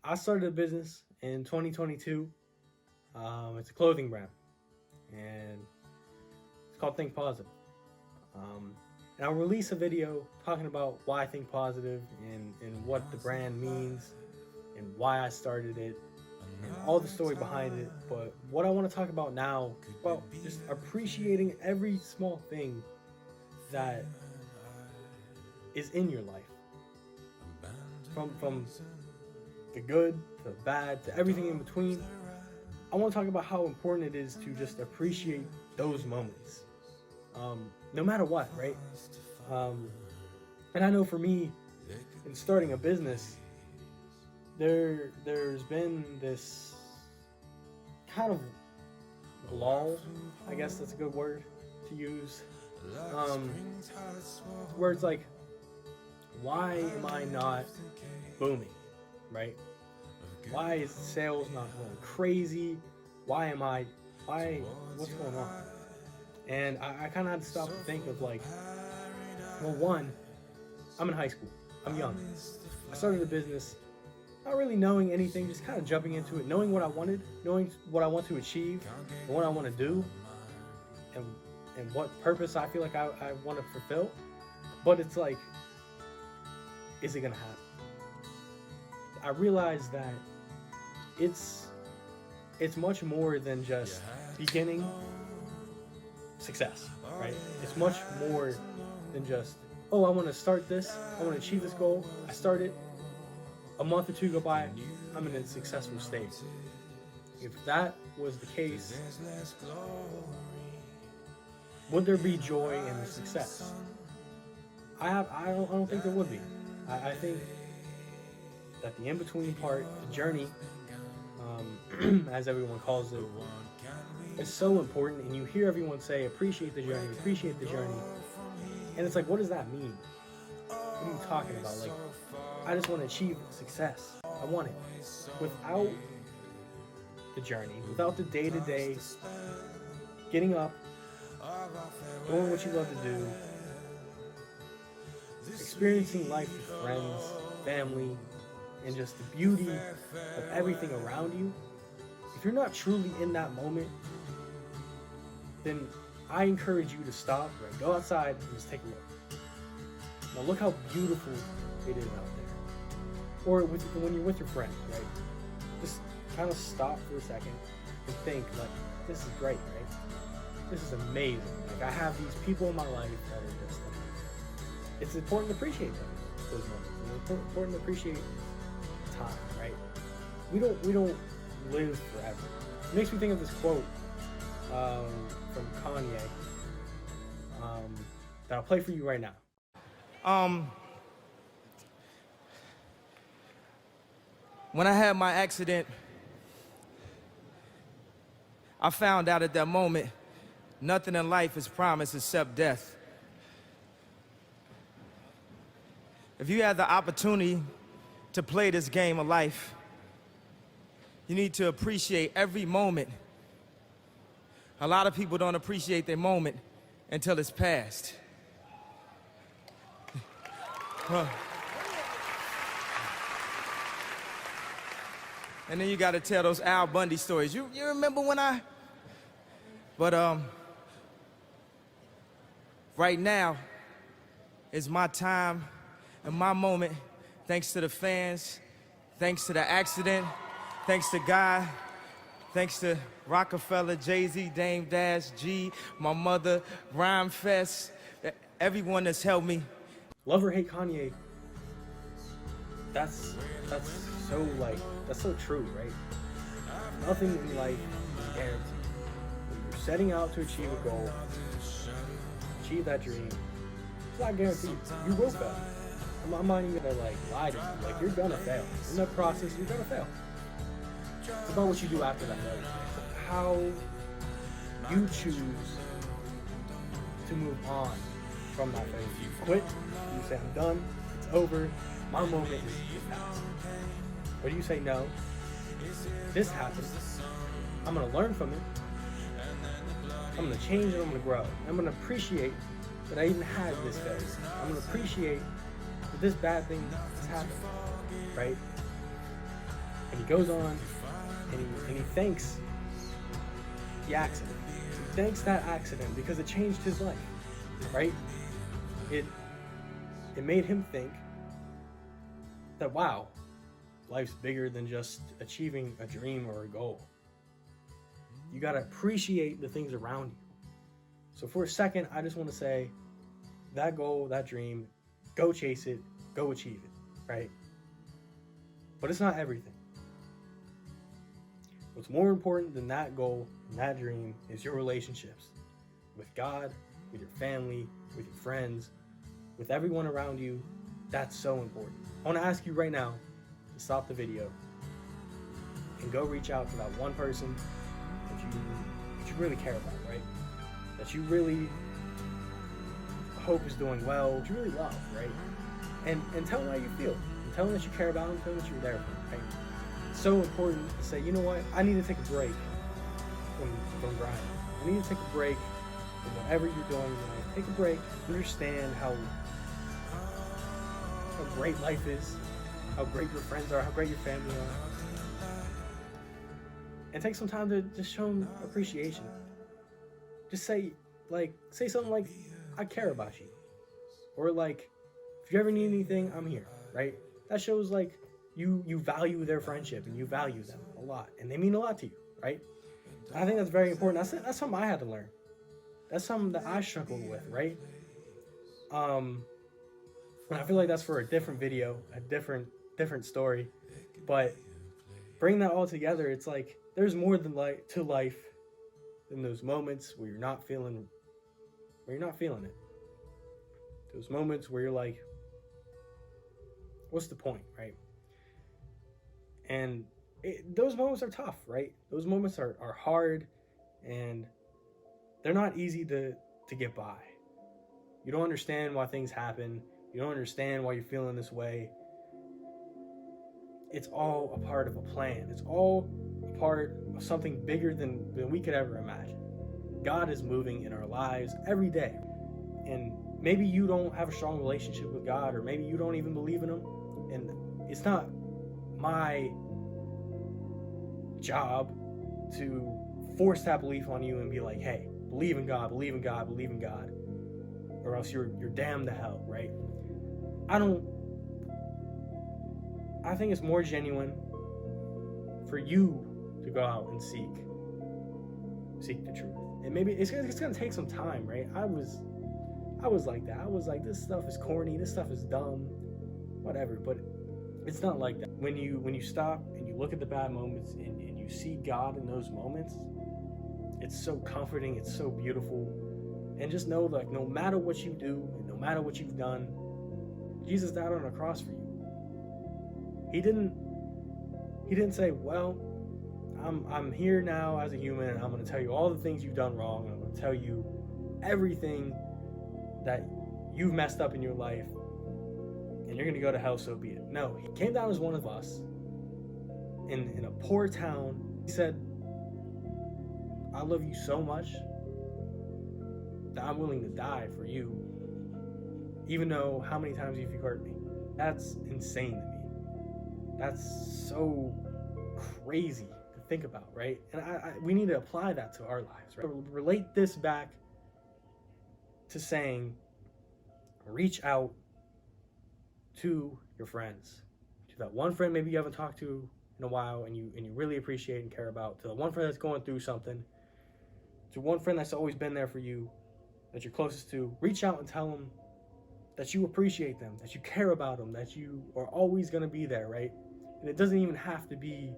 I started a business in 2022. It's a clothing brand, and it's called Think Positive. And I'll release a video talking about why I think positive and what the brand means and why I started it and all the story behind it. But what I want to talk about now is about just appreciating every small thing that is in your life. From the good to the bad to everything in between. I want to talk about how important it is to just appreciate those moments. No matter what, right? And I know for me, in starting a business, there's been this kind of lull, I guess that's a good word to use, where it's like, why am I not booming, right? Why is sales not going crazy? What's going on? And I kind of had to stop and think of like, well, one, I'm in high school. I'm young. I started a business, not really knowing anything, just kind of jumping into it, knowing what I wanted, knowing what I want to achieve, and what I want to do, and what purpose I feel like I want to fulfill. But it's like, is it gonna happen? I realized that it's much more than just beginning success, right? It's much more than just, oh, I want to start this, I want to achieve this goal, I start it, a month or two go by, I'm in a successful state. If that was the case, would there be joy in the success? I don't think there would be. I think that the in-between part, the journey, as everyone calls it, is so important. And you hear everyone say, appreciate the journey, appreciate the journey. And it's like, what does that mean? What are you talking about? Like, I just want to achieve success. I want it. Without the journey, without the day-to-day, getting up, doing what you love to do, experiencing life with friends, family, and just the beauty of everything around you, if you're not truly in that moment, then I encourage you to stop, right? Go outside and just take a look. Now look how beautiful it is out there. Or when you're with your friends, right? Just kind of stop for a second and think, like, this is great, right? This is amazing. Like, I have these people in my life that are just, it's important to appreciate them, those moments. It's important to appreciate time, right? We don't live forever. It makes me think of this quote from Kanye that I'll play for you right now. When I had my accident, I found out at that moment, nothing in life is promised except death. If you had the opportunity to play this game of life, you need to appreciate every moment. A lot of people don't appreciate their moment until it's past. And then you gotta tell those Al Bundy stories. You remember when I... But right now is my time and my moment, thanks to the fans, thanks to the accident, thanks to God, thanks to Rockefeller, Jay-Z, Dame Dash, G, my mother, Rhyme Fest, everyone that's helped me. Love or hate Kanye, that's so true, right? Nothing in life is guaranteed. When you're setting out to achieve a goal, achieve that dream, it's not guaranteed. You will fail. I'm not even gonna lie to you. Like, you're gonna fail. In that process, you're gonna fail. It's about what you do after that failure. How you choose to move on from that failure. You quit, you say, I'm done, it's over, my moment is past. Or do you say, no, this happened, I'm gonna learn from it, I'm gonna change and I'm gonna grow. I'm gonna appreciate that I even had this failure. I'm gonna appreciate that this bad thing has happened, right? And he goes on and he thanks the accident. He thanks that accident because it changed his life, right? It made him think that, wow, life's bigger than just achieving a dream or a goal. You gotta appreciate the things around you. So for a second, I just want to say, that goal, that dream, go chase it, go achieve it, right? But it's not everything. What's more important than that goal and that dream is your relationships with God, with your family, with your friends, with everyone around you. That's so important. I want to ask you right now to stop the video and go reach out to that one person that you really care about, right? That you really hope is doing well, that you really love, right? And tell them how you feel. And tell them that you care about them, tell them that you're there for them, right? It's so important to say, you know what, I need to take a break from grinding. I need to take a break from whatever you're doing in life. Take a break, understand how great life is, how great your friends are, how great your family are. And take some time to just show them appreciation. Just say something like, I care about you. Or like, if you ever need anything, I'm here, right? That shows like you value their friendship and you value them a lot. And they mean a lot to you, right? I think that's very important. That's something I had to learn. That's something that I struggled with, right? And I feel like that's for a different video, a different story. But bring that all together, it's like there's more than to life than those moments where you're not feeling it. Those moments where you're like, what's the point, right? And those moments are tough, right? Those moments are hard, and they're not easy to get by. You don't understand why things happen. You don't understand why you're feeling this way. It's all a part of a plan. It's all a part of something bigger than we could ever imagine. God is moving in our lives every day. And maybe you don't have a strong relationship with God, or maybe you don't even believe in Him. And it's not my job to force that belief on you and be like, hey, believe in God, believe in God, believe in God, or else you're damned to hell, right? I think it's more genuine for you to go out and seek the truth. And maybe it's gonna take some time, right? I was like that. I was like, this stuff is corny, this stuff is dumb, whatever. But it's not like that. When you stop and you look at the bad moments and you see God in those moments, it's so comforting, it's so beautiful. And just know, like, no matter what you do and no matter what you've done, Jesus died on a cross for you. He didn't say, well, I'm here now as a human, and I'm going to tell you all the things you've done wrong, and I'm going to tell you everything that you've messed up in your life, and you're going to go to hell, so be it. No, He came down as one of us in a poor town. He said, I love you so much that I'm willing to die for you, even though how many times you've hurt me. That's insane to me. That's so crazy to think about, right? And we need to apply that to our lives, right? Relate this back to saying, reach out to your friends, to that one friend maybe you haven't talked to in a while and you really appreciate and care about, to the one friend that's going through something, to one friend that's always been there for you, that you're closest to. Reach out and tell them that you appreciate them, that you care about them, that you are always going to be there, right? And it doesn't even have to be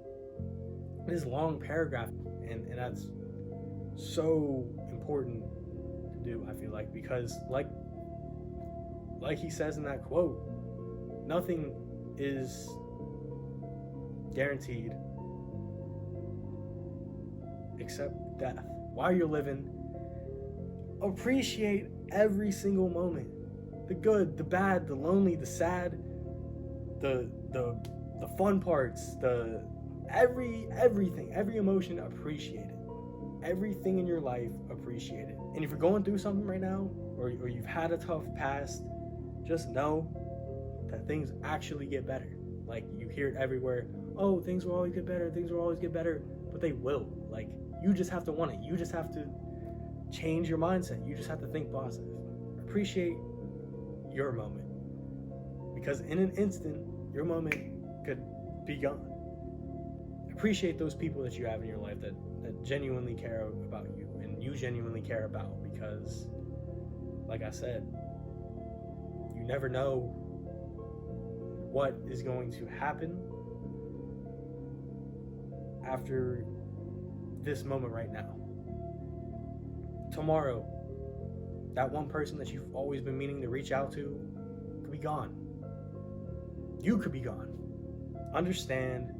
this long paragraph. And that's so important to do, I feel like, because like he says in that quote, nothing is guaranteed except death. While you're living, appreciate every single moment. The good, the bad, the lonely, the sad, the fun parts, everything, every emotion, appreciate it. Everything in your life, appreciate it. And if you're going through something right now, or you've had a tough past, just know that things actually get better. Like, you hear it everywhere. oh, things will always get better, things will always get better, but they will. Like, you just have to want it. You just have to change your mindset. You just have to think positive. Appreciate your moment, because in an instant, your moment could be gone. Appreciate those people that you have in your life that genuinely care about you and you genuinely care about, because, like I said, you never know what is going to happen after this moment right now. Tomorrow, that one person that you've always been meaning to reach out to could be gone. You could be gone. Understand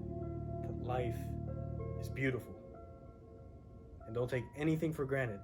that life is beautiful. And don't take anything for granted.